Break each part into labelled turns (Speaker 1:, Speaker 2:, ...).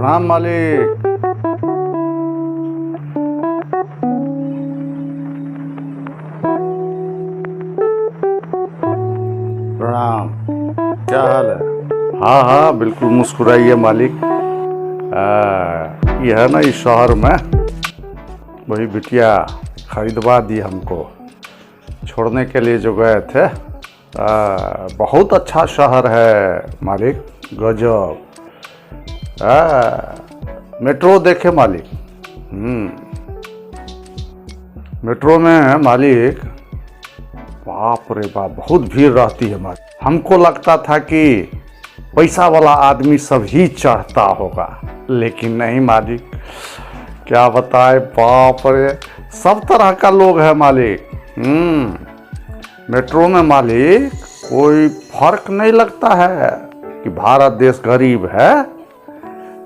Speaker 1: प्रणाम मालिक। प्रणाम। क्या हाल है? हाँ हाँ बिल्कुल मुस्कुराइए मालिक। ये है ना इस शहर में वही बिटिया खरीदवा दी हमको, छोड़ने के लिए जो गए थे। बहुत अच्छा शहर है मालिक, गजब। मेट्रो देखे मालिक? मेट्रो में मालिक बाप रे बाप बहुत भीड़ रहती है मालिक। हमको लगता था कि पैसा वाला आदमी सब ही चढ़ता होगा, लेकिन नहीं मालिक, क्या बताए, बाप रे सब तरह का लोग है मालिक। मेट्रो में मालिक कोई फर्क नहीं लगता है कि भारत देश गरीब है।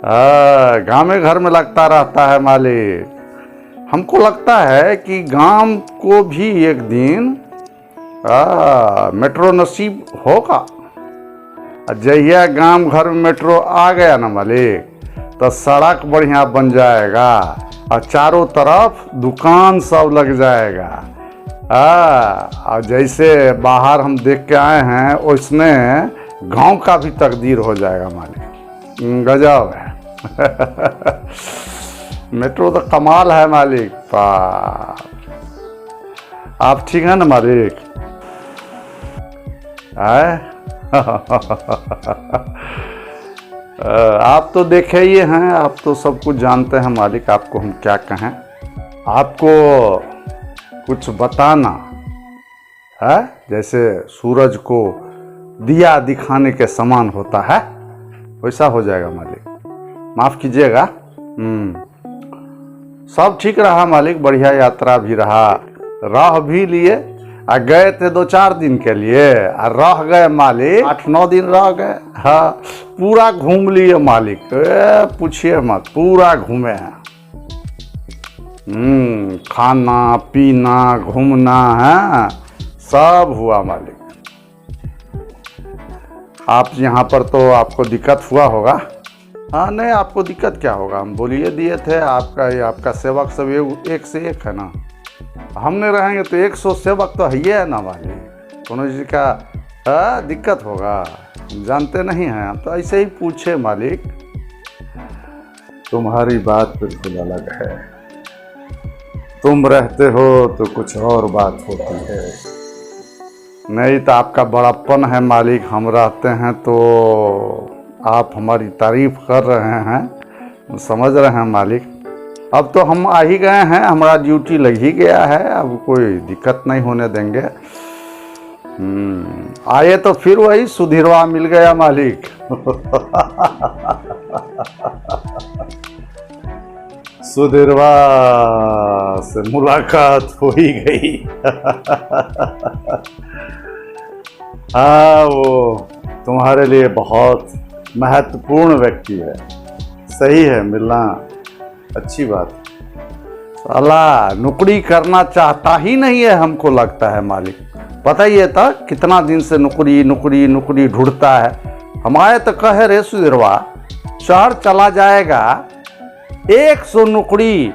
Speaker 1: गाँव में घर में लगता रहता है मालिक। हमको लगता है कि गांव को भी एक दिन मेट्रो नसीब होगा। जहिया गांव घर में मेट्रो आ गया ना मालिक, तो सड़क बढ़िया बन जाएगा और चारों तरफ दुकान सब लग जाएगा। और जैसे बाहर हम देख के आए हैं वैसने गांव का भी तकदीर हो जाएगा मालिक। गजब है। मेट्रो तो कमाल है मालिक। आप ठीक है ना मालिक? आप तो देखे ही हैं, आप तो सब कुछ जानते हैं मालिक। आपको हम क्या कहें, आपको कुछ बताना है जैसे सूरज को दिया दिखाने के समान होता है, वैसा हो जाएगा मालिक। माफ़ कीजिएगा। सब ठीक रहा मालिक, बढ़िया यात्रा भी रहा, रह भी लिए। गए थे 2-4 दिन के लिए और रह गए मालिक 8-9 दिन रह गए। हाँ पूरा घूम लिए मालिक, पूछिए मत, पूरा घूमे हैं। खाना पीना घूमना है सब हुआ मालिक। आप यहाँ पर तो आपको दिक्कत हुआ होगा। हाँ नहीं, आपको दिक्कत क्या होगा, हम बोलिए दिए थे। आपका सेवक सब एक से एक है ना। हमने रहेंगे तो 100 सेवक तो है ना मालिक, कोनो चीज़ का दिक्कत होगा, जानते नहीं हैं हम तो ऐसे ही पूछे मालिक। तुम्हारी बात बिल्कुल अलग है, तुम रहते हो तो कुछ और बात होती है। नहीं तो आपका बड़प्पन है मालिक, हम रहते हैं तो आप हमारी तारीफ कर रहे हैं, समझ रहे हैं मालिक। अब तो हम आ ही गए हैं, हमारा ड्यूटी लग ही गया है, अब कोई दिक्कत नहीं होने देंगे। आए तो फिर वही सुधीरवा मिल गया मालिक। सुधीरवा से मुलाकात हो ही गई। हाँ वो तुम्हारे लिए बहुत महत्वपूर्ण व्यक्ति है। सही है, मिलना अच्छी बात। साला नौकरी करना चाहता ही नहीं है हमको लगता है मालिक। पता ही है था कितना दिन से नौकरी नौकरी नौकरी ढूंढता है। हमारे तो कहे रे सुधीरवा शहर चला जाएगा, 100 नौकरी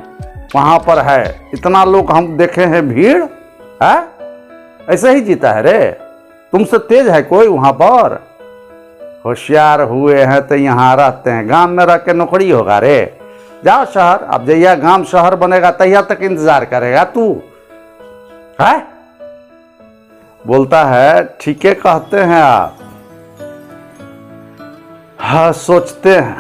Speaker 1: वहाँ पर है, इतना लोग हम देखे हैं, भीड़ है, ऐसे ही जीता है रे। तुमसे तेज है कोई वहाँ पर? होशियार हुए हैं तो यहाँ रहते हैं, गांव में रह के नौकरी होगा रे। जाओ शहर, अब जहिया गांव शहर बनेगा तहिया तक इंतजार करेगा तू है? बोलता है ठीक है कहते हैं आप। हाँ सोचते हैं,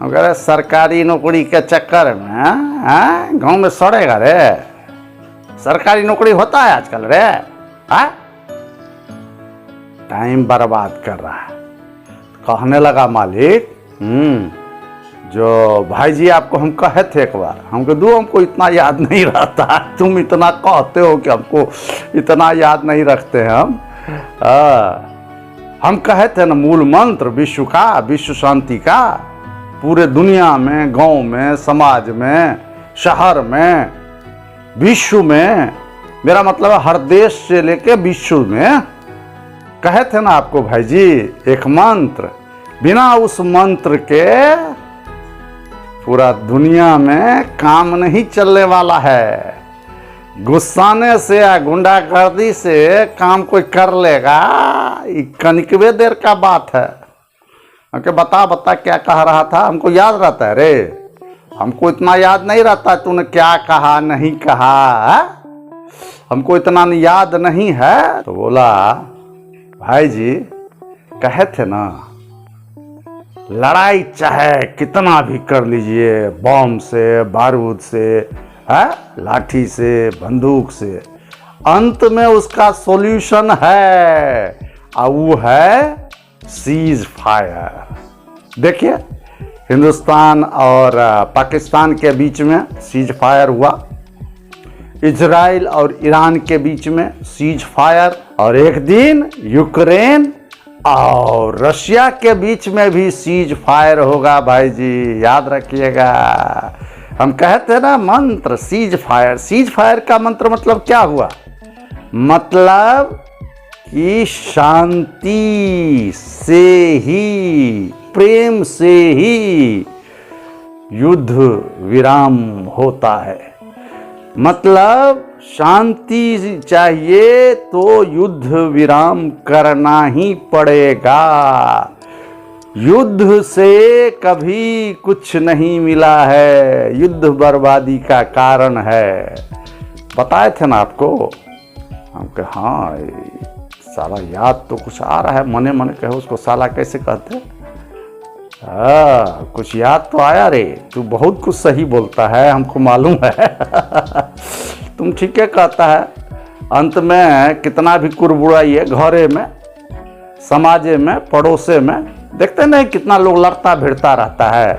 Speaker 1: अगर सरकारी नौकरी के चक्कर में गांव में सड़ेगा रे। सरकारी नौकरी होता है आजकल रे, टाइम बर्बाद कर रहा है। कहने लगा मालिक, जो भाई जी आपको हम कहे थे एक बार, हमको इतना याद नहीं रहता, तुम इतना कहते हो कि हमको इतना याद नहीं रखते हम कहे थे ना मूल मंत्र विश्व का, विश्व शांति का, पूरे दुनिया में, गांव में, समाज में, शहर में, विश्व में, मेरा मतलब है हर देश से लेके विश्व में। कहे थे ना आपको भाई जी एक मंत्र, बिना उस मंत्र के पूरा दुनिया में काम नहीं चलने वाला है। गुस्साने से या गुंडागर्दी से काम कोई कर लेगा, ये कनिकवे देर का बात है। ओके, बता क्या कह रहा था, हमको याद रहता है रे, हमको इतना याद नहीं रहता तूने क्या कहा नहीं कहा है? हमको इतना याद नहीं है। तो बोला भाई जी कहे थे ना, लड़ाई चाहे कितना भी कर लीजिए, बम से, बारूद से, है लाठी से, बंदूक से, अंत में उसका सॉल्यूशन है और वो है सीज फायर। देखिए हिंदुस्तान और पाकिस्तान के बीच में सीज फायर हुआ, इजराइल और ईरान के बीच में सीज फायर, और एक दिन यूक्रेन और रशिया के बीच में भी सीज फायर होगा। भाई जी याद रखिएगा, हम कहते ना मंत्र सीज फायर। सीज फायर का मंत्र मतलब क्या हुआ? मतलब कि शांति से ही, प्रेम से ही युद्ध विराम होता है। मतलब शांति चाहिए तो युद्ध विराम करना ही पड़ेगा। युद्ध से कभी कुछ नहीं मिला है, युद्ध बर्बादी का कारण है। बताए थे ना आपको, हम कहे हाँ साला याद तो कुछ आ रहा है, मने मने कहे उसको साला कैसे कहते? हाँ कुछ याद तो आया रे, तू बहुत कुछ सही बोलता है, हमको मालूम है। तुम ठीक है कहता है। अंत में कितना भी कुरबुराइए, घरे में, समाजे में, पड़ोसे में, देखते नहीं कितना लोग लड़ता भिड़ता रहता है।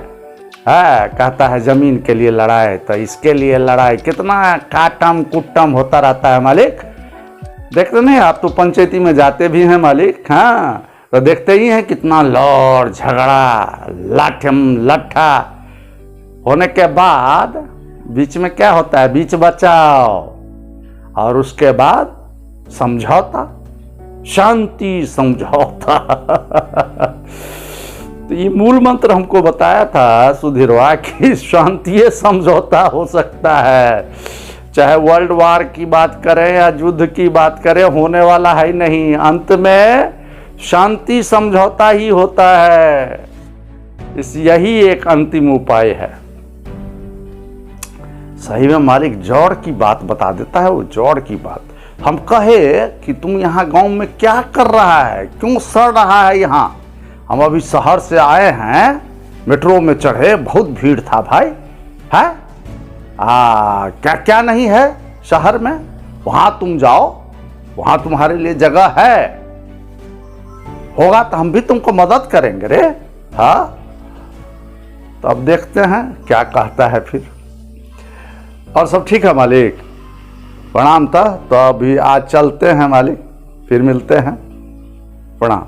Speaker 1: कहता है जमीन के लिए लड़ाई, तो इसके लिए लड़ाई, कितना काटम कुटम होता रहता है मालिक। देखते नहीं, आप तो पंचायती में जाते भी हैं मालिक, हाँ तो देखते ही हैं कितना लड़ झगड़ा लाठम लट्ठा होने के बाद बीच में क्या होता है? बीच बचाव, और उसके बाद समझौता, शांति समझौता। तो ये मूल मंत्र हमको बताया था सुधीरवा कि शांति समझौता हो सकता है। चाहे वर्ल्ड वार की बात करें या युद्ध की बात करें, होने वाला है नहीं, अंत में शांति समझौता ही होता है। यही एक अंतिम उपाय है। सही में मालिक जौड़ की बात बता देता है। वो जौड़ की बात हम कहे कि तुम यहाँ गांव में क्या कर रहा है, क्यों सड़ रहा है यहाँ? हम अभी शहर से आए हैं, मेट्रो में चढ़े, बहुत भीड़ था भाई, है क्या क्या नहीं है शहर में, वहां तुम जाओ, वहां तुम्हारे लिए जगह है, होगा तो हम भी तुमको मदद करेंगे रे। हाँ तो अब देखते हैं क्या कहता है फिर। और सब ठीक है मालिक, प्रणाम था। तो अभी आज चलते हैं मालिक, फिर मिलते हैं, प्रणाम।